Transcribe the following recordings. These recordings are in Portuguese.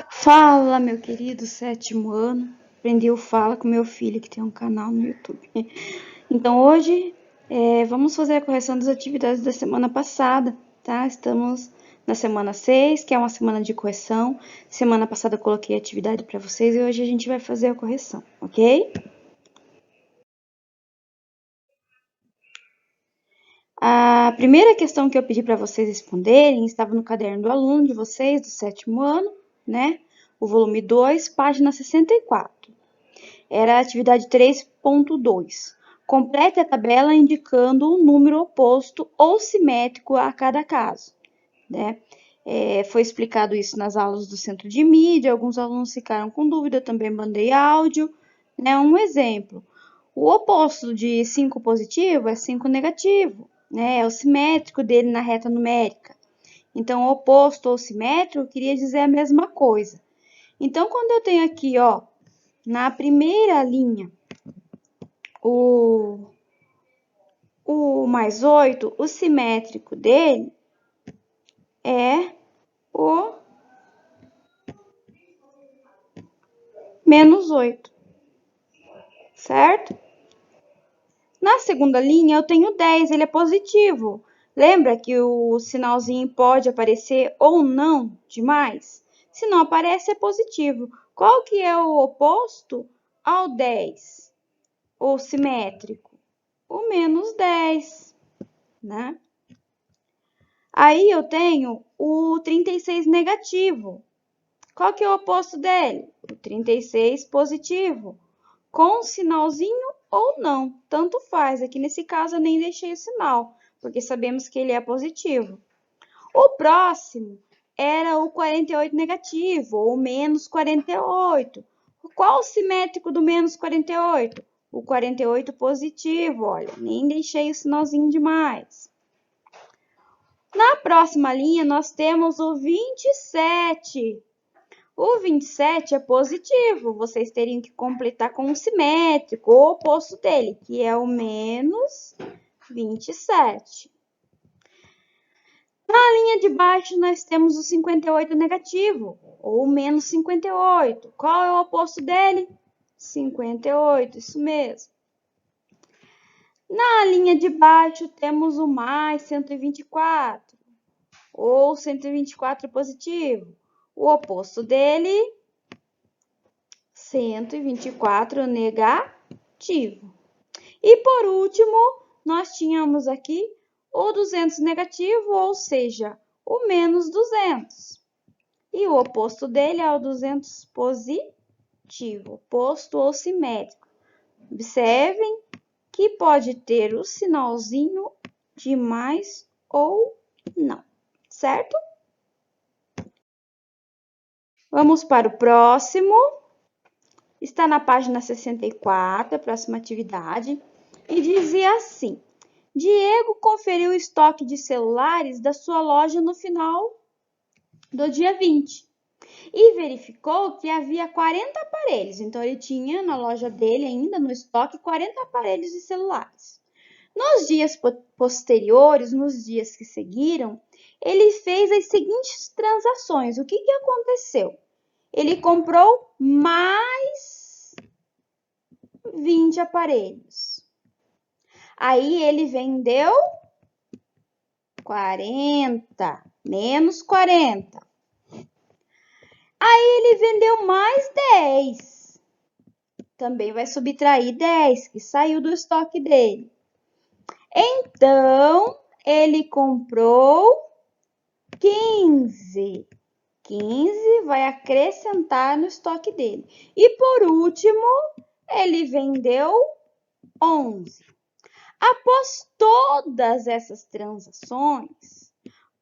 Fala, meu querido sétimo ano. Aprendi o Fala com meu filho, que tem um canal no YouTube. Então, hoje, vamos fazer a correção das atividades da semana passada, tá? Estamos na semana 6, que é uma semana de correção. Semana passada eu coloquei a atividade para vocês e hoje a gente vai fazer a correção, ok? A primeira questão que eu pedi para vocês responderem estava no caderno do aluno de vocês, do sétimo ano, né? O volume 2, página 64. Era a atividade 3.2. Complete a tabela indicando um número oposto ou simétrico a cada caso, né? Foi explicado isso nas aulas do centro de mídia, alguns alunos ficaram com dúvida, eu também mandei áudio, né? Um exemplo, o oposto de 5 positivo é 5 negativo, né? É o simétrico dele na reta numérica. Então, oposto ou simétrico queria dizer a mesma coisa. Então, quando eu tenho aqui, ó, na primeira linha, o mais 8, o simétrico dele é o menos 8, certo? Na segunda linha, eu tenho 10, ele é positivo. Lembra que o sinalzinho pode aparecer ou não de mais? Se não aparece, é positivo. Qual que é o oposto ao 10? Ou simétrico? O menos 10, né? Aí eu tenho o 36 negativo. Qual que é o oposto dele? O 36 positivo. Com sinalzinho ou não, tanto faz. Aqui nesse caso eu nem deixei o sinal, porque sabemos que ele é positivo. O próximo era o 48 negativo, ou menos 48. Qual o simétrico do menos 48? O 48 positivo, olha, nem deixei o sinalzinho de mais. Na próxima linha, nós temos o 27. O 27 é positivo, vocês teriam que completar com um simétrico, o oposto dele, que é o menos 27. Na linha de baixo, nós temos o 58 negativo, ou menos 58. Qual é o oposto dele? 58, isso mesmo. Na linha de baixo, temos o mais 124, ou 124 positivo. O oposto dele, 124 negativo. E por último, nós tínhamos aqui o 200 negativo, ou seja, o menos 200. E o oposto dele é o 200 positivo, oposto ou simétrico. Observem que pode ter o sinalzinho de mais ou não, certo? Vamos para o próximo. Está na página 64, a próxima atividade, e dizia assim: Diego conferiu o estoque de celulares da sua loja no final do dia 20 e verificou que havia 40 aparelhos. Então, ele tinha na loja dele ainda no estoque 40 aparelhos de celulares. Nos dias posteriores, nos dias que seguiram, ele fez as seguintes transações. O que aconteceu? Ele comprou mais 20 aparelhos. Aí ele vendeu 40, menos 40. Aí ele vendeu mais 10. Também vai subtrair 10, que saiu do estoque dele. Então, ele comprou 15. 15 vai acrescentar no estoque dele. E por último, ele vendeu 11. Após todas essas transações,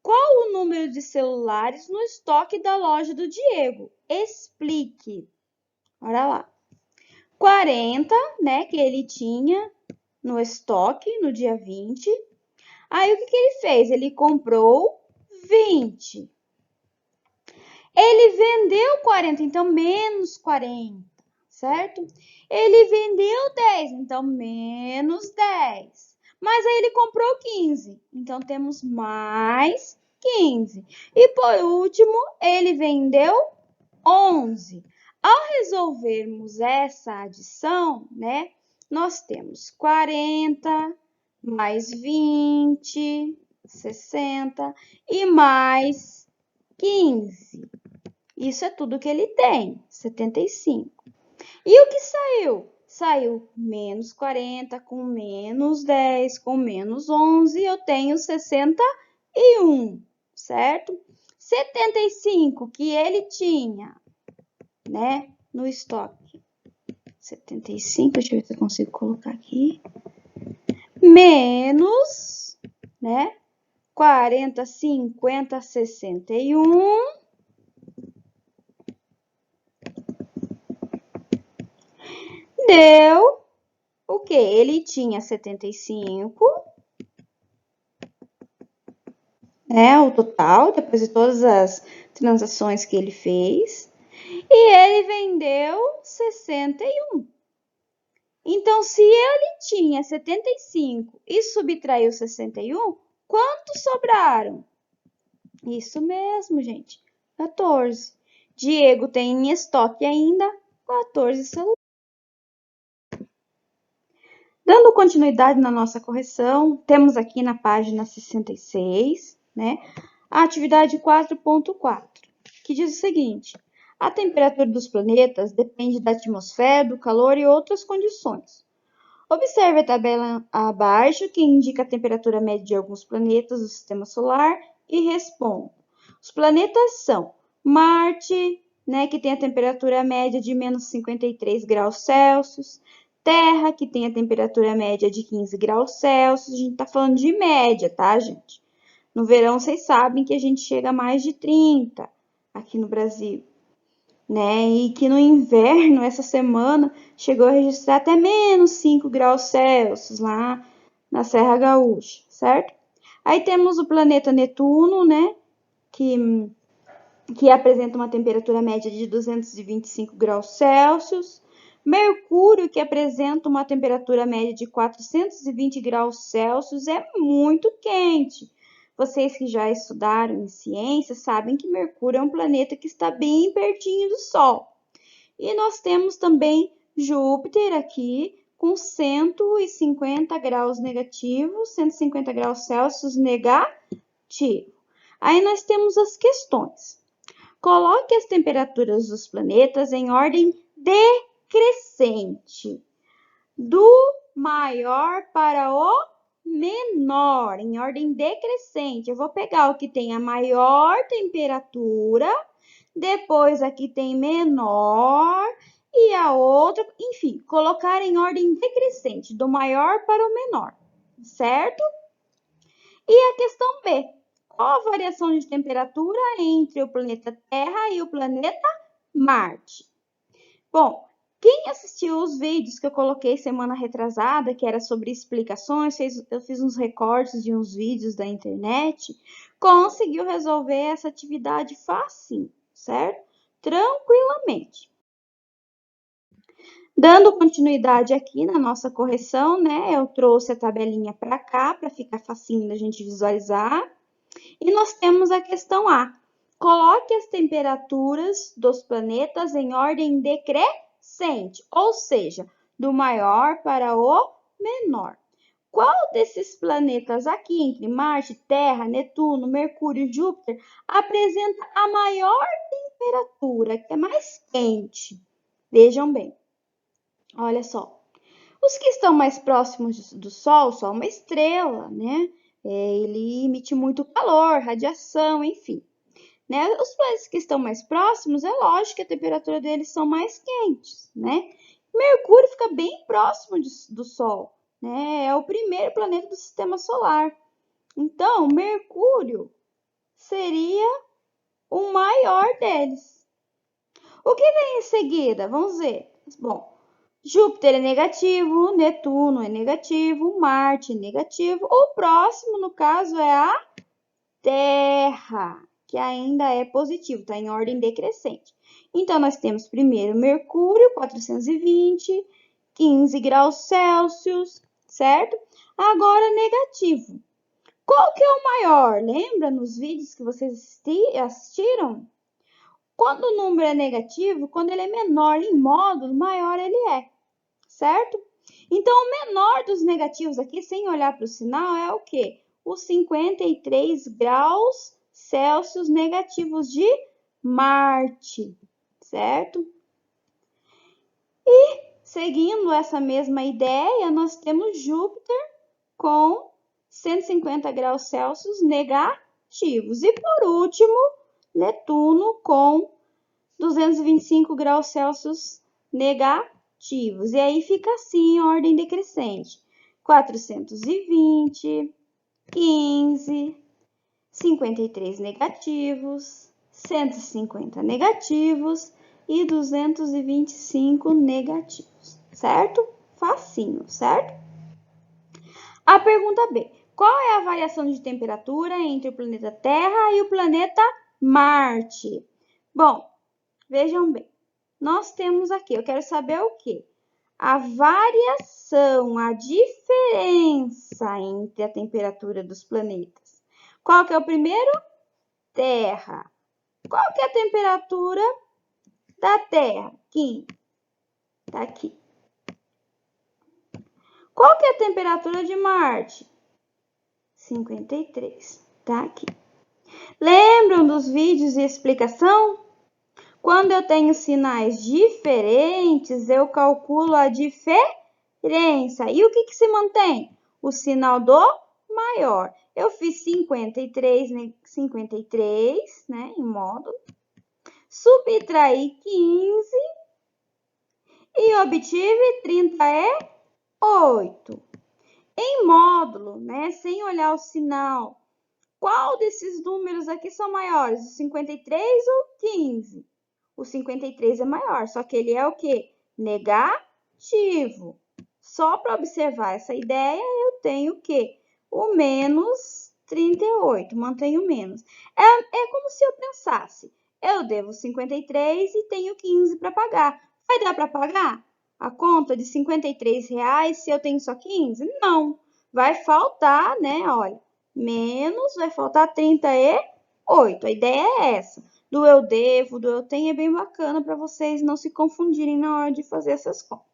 qual o número de celulares no estoque da loja do Diego? Explique. Olha lá. 40, né, que ele tinha no estoque no dia 20. Aí, o que ele fez? Ele comprou 20. Ele vendeu 40, então menos 40, certo? Ele vendeu 10, então menos 10. Mas aí ele comprou 15, então temos mais 15. E por último, ele vendeu 11. Ao resolvermos essa adição, né, nós temos 40 mais 20, 60 e mais 15. Isso é tudo que ele tem, 75. E o que saiu? Saiu menos 40 com menos 10 com menos 11, eu tenho 61, certo? 75 que ele tinha, né, no estoque. 75, deixa eu ver se eu consigo colocar aqui. Menos, né, 40, 50, 61. Deu o quê? Ele tinha 75, né, o total, depois de todas as transações que ele fez. E ele vendeu 61. Então, se ele tinha 75 e subtraiu 61, quantos sobraram? Isso mesmo, gente, 14. Diego tem em estoque ainda 14 celulares. Dando continuidade na nossa correção, temos aqui na página 66, né, a atividade 4.4, que diz o seguinte: a temperatura dos planetas depende da atmosfera, do calor e outras condições. Observe a tabela abaixo, que indica a temperatura média de alguns planetas do Sistema Solar e responda. Os planetas são Marte, né, que tem a temperatura média de menos 53 graus Celsius, Terra, que tem a temperatura média de 15 graus Celsius. A gente está falando de média, tá, gente? No verão, vocês sabem que a gente chega a mais de 30 aqui no Brasil, né? E que no inverno, essa semana, chegou a registrar até menos 5 graus Celsius lá na Serra Gaúcha, certo? Aí temos o planeta Netuno, né? Que apresenta uma temperatura média de 225 graus Celsius. Mercúrio, que apresenta uma temperatura média de 420 graus Celsius, é muito quente. Vocês que já estudaram em ciência sabem que Mercúrio é um planeta que está bem pertinho do Sol. E nós temos também Júpiter aqui com 150 graus negativos, 150 graus Celsius negativo. Aí nós temos as questões. Coloque as temperaturas dos planetas em ordem decrescente, do maior para o menor, em ordem decrescente. Eu vou pegar o que tem a maior temperatura, depois aqui tem menor e a outra, enfim, colocar em ordem decrescente, do maior para o menor, certo? E a questão B. Qual a variação de temperatura entre o planeta Terra e o planeta Marte? Bom, quem assistiu os vídeos que eu coloquei semana retrasada, que era sobre explicações, eu fiz uns recortes de uns vídeos da internet, conseguiu resolver essa atividade fácil, certo? Tranquilamente. Dando continuidade aqui na nossa correção, né? Eu trouxe a tabelinha para cá, para ficar facinho da gente visualizar. E nós temos a questão A. Coloque as temperaturas dos planetas em ordem decrescente, ou seja, do maior para o menor. Qual desses planetas aqui, entre Marte, Terra, Netuno, Mercúrio e Júpiter, apresenta a maior temperatura, que é mais quente? Vejam bem. Olha só. Os que estão mais próximos do Sol, o Sol é uma estrela, né? Ele emite muito calor, radiação, enfim. Né? Os planetas que estão mais próximos, é lógico que a temperatura deles são mais quentes, né? Mercúrio fica bem próximo do Sol, né? É o primeiro planeta do Sistema Solar. Então, Mercúrio seria o maior deles. O que vem em seguida? Vamos ver. Bom, Júpiter é negativo, Netuno é negativo, Marte é negativo. O próximo, no caso, é a Terra, que ainda é positivo, está em ordem decrescente. Então, nós temos primeiro Mercúrio, 420, 15 graus Celsius, certo? Agora, negativo. Qual que é o maior? Lembra nos vídeos que vocês assistiram? Quando o número é negativo, quando ele é menor em módulo, maior ele é, certo? Então, o menor dos negativos aqui, sem olhar para o sinal, é o quê? Os 53 graus Celsius negativos de Marte, certo? E, seguindo essa mesma ideia, nós temos Júpiter com 150 graus Celsius negativos. E, por último, Netuno com 225 graus Celsius negativos. E aí fica assim, em ordem decrescente. 420, 15, 53 negativos, 150 negativos e 225 negativos, certo? Facinho, certo? A pergunta B. Qual é a variação de temperatura entre o planeta Terra e o planeta Marte? Bom, vejam bem, nós temos aqui, eu quero saber o quê? A variação, a diferença entre a temperatura dos planetas. Qual que é o primeiro? Terra. Qual que é a temperatura da Terra? 15. Tá aqui. Qual que é a temperatura de Marte? 53. Tá aqui. Lembram dos vídeos de explicação? Quando eu tenho sinais diferentes, eu calculo a diferença. E o que se mantém? O sinal do maior. Eu fiz 53, né, em módulo. Subtraí 15 e obtive 38. Em módulo, né, sem olhar o sinal, qual desses números aqui são maiores? O 53 ou 15? O 53 é maior, só que ele é o quê? Negativo. Só para observar essa ideia, eu tenho o quê? O menos 38, mantenho menos. É como se eu pensasse, eu devo 53 e tenho 15 para pagar. Vai dar para pagar a conta de R$ 53 se eu tenho só 15? Não. Vai faltar, né? Olha, menos, vai faltar 38. A ideia é essa. Do eu devo, do eu tenho é bem bacana para vocês não se confundirem na hora de fazer essas contas.